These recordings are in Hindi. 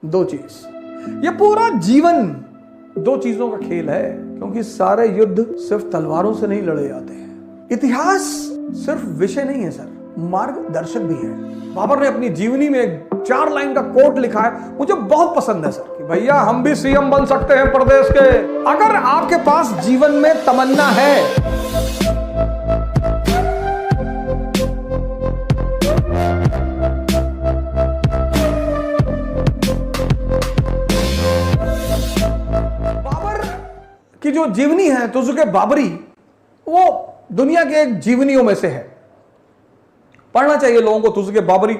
दो चीज, ये पूरा जीवन दो चीजों का खेल है, क्योंकि सारे युद्ध सिर्फ तलवारों से नहीं लड़े जाते हैं। इतिहास सिर्फ विषय नहीं है सर, मार्गदर्शक भी है। बाबर ने अपनी जीवनी में एक 4 लाइन का कोट लिखा है, मुझे बहुत पसंद है सर, कि भैया हम भी सीएम बन सकते हैं प्रदेश के, अगर आपके पास जीवन में तमन्ना है। कि जो जीवनी है तुजुके बाबरी, वो दुनिया के एक जीवनियों में से है। पढ़ना चाहिए लोगों को तुजुके बाबरी,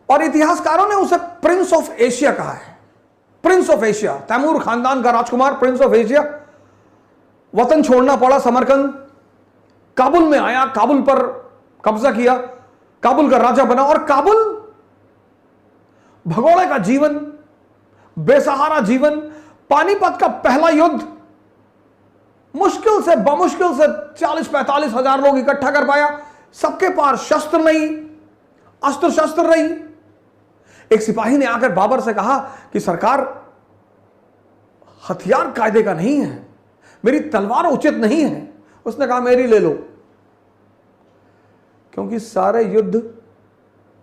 और इतिहासकारों ने उसे प्रिंस ऑफ एशिया कहा है। प्रिंस ऑफ एशिया, तैमूर खानदान का राजकुमार, प्रिंस ऑफ एशिया। वतन छोड़ना पड़ा, समरकंद, काबुल में आया, काबुल पर कब्जा किया, काबुल का राजा बना, और काबुल भगोड़े का जीवन, बेसहारा जीवन, पानीपत का पहला युद्ध, मुश्किल से बमुश्किल से 40-45 हजार लोग इकट्ठा कर पाया। सबके पास शस्त्र नहीं, अस्त्र शस्त्र नहीं। एक सिपाही ने आकर बाबर से कहा कि सरकार, हथियार कायदे का नहीं है, मेरी तलवार उचित नहीं है। उसने कहा मेरी ले लो, क्योंकि सारे युद्ध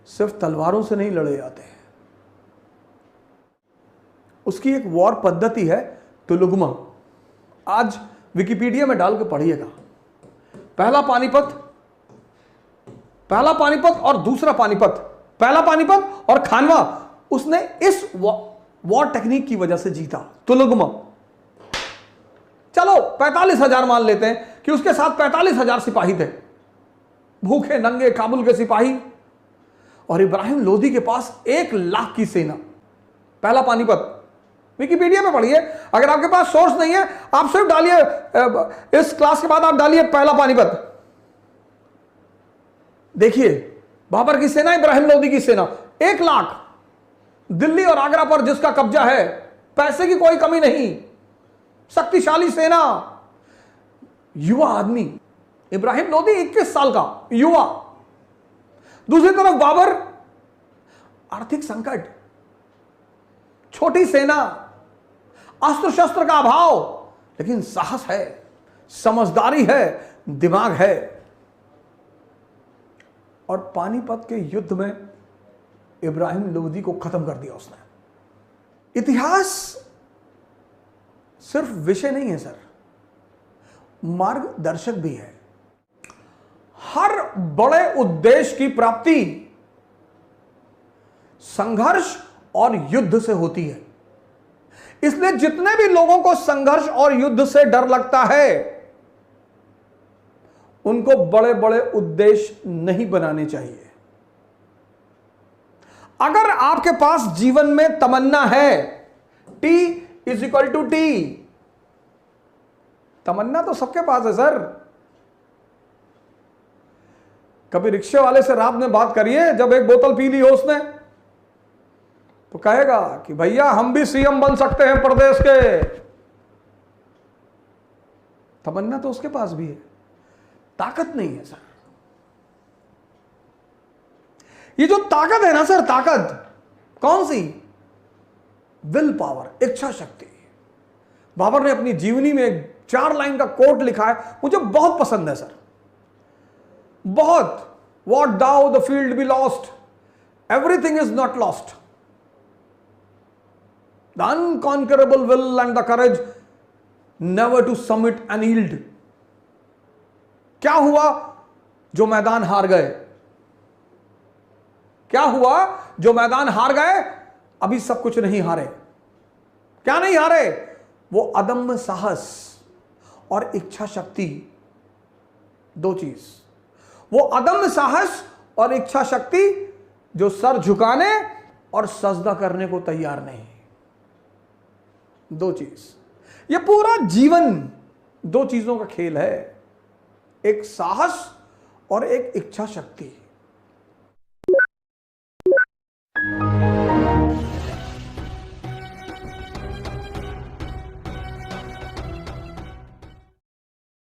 सिर्फ तलवारों से नहीं लड़े जाते हैं। उसकी एक वॉर पद्धति है तुलुगमा। आज विकिपीडिया में डाल के पढ़िएगा। पहला पानीपत और दूसरा पानीपत, पहला पानीपत और खानवा, उसने इस वॉर टेक्निक की वजह से जीता, तुलुगमा। चलो 45,000 मान लेते हैं कि उसके साथ 45,000 सिपाही थे, भूखे नंगे काबुल के सिपाही, और इब्राहिम लोदी के पास 1 लाख की सेना। पहला पानीपत, विकिपीडिया में पढ़िए। अगर आपके पास सोर्स नहीं है, आप सिर्फ डालिए, इस क्लास के बाद आप डालिए पहला पानीपत, देखिए बाबर की सेना, इब्राहिम लोदी की सेना, 1 लाख। दिल्ली और आगरा पर जिसका कब्जा है, पैसे की कोई कमी नहीं, शक्तिशाली सेना, युवा आदमी। इब्राहिम लोदी 21 साल का युवा। दूसरी तरफ बाबर, आर्थिक संकट, छोटी सेना, अस्त्र शस्त्र का अभाव, लेकिन साहस है, समझदारी है, दिमाग है। और पानीपत के युद्ध में इब्राहिम लोदी को खत्म कर दिया उसने। इतिहास सिर्फ विषय नहीं है सर, मार्गदर्शक भी है। हर बड़े उद्देश्य की प्राप्ति संघर्ष और युद्ध से होती है। इसलिए जितने भी लोगों को संघर्ष और युद्ध से डर लगता है, उनको बड़े बड़े उद्देश्य नहीं बनाने चाहिए। अगर आपके पास जीवन में तमन्ना है, T=T, तमन्ना तो सबके पास है सर। कभी रिक्शे वाले से रात में बात करिए, जब एक बोतल पी ली हो उसने, तो कहेगा कि भैया हम भी सीएम बन सकते हैं प्रदेश के। तमन्ना तो उसके पास भी है, ताकत नहीं है सर। ये जो ताकत है ना सर, ताकत कौन सी? विल पावर, इच्छा शक्ति। बाबर ने अपनी जीवनी में एक 4 लाइन का कोट लिखा है, मुझे बहुत पसंद है सर, बहुत। What thou the field be lost, everything is not lost. The unconquerable will and the courage never to submit and yield. क्या हुआ जो मैदान हार गए? क्या हुआ जो मैदान हार गए? अभी सब कुछ नहीं हारे। क्या नहीं हारे? वो अदम्य साहस और इच्छा शक्ति, दो चीज। वो अदम्य साहस और इच्छा शक्ति जो सर झुकाने और सजदा करने को तैयार नहीं। दो चीज, ये पूरा जीवन दो चीजों का खेल है, एक साहस और एक इच्छा शक्ति।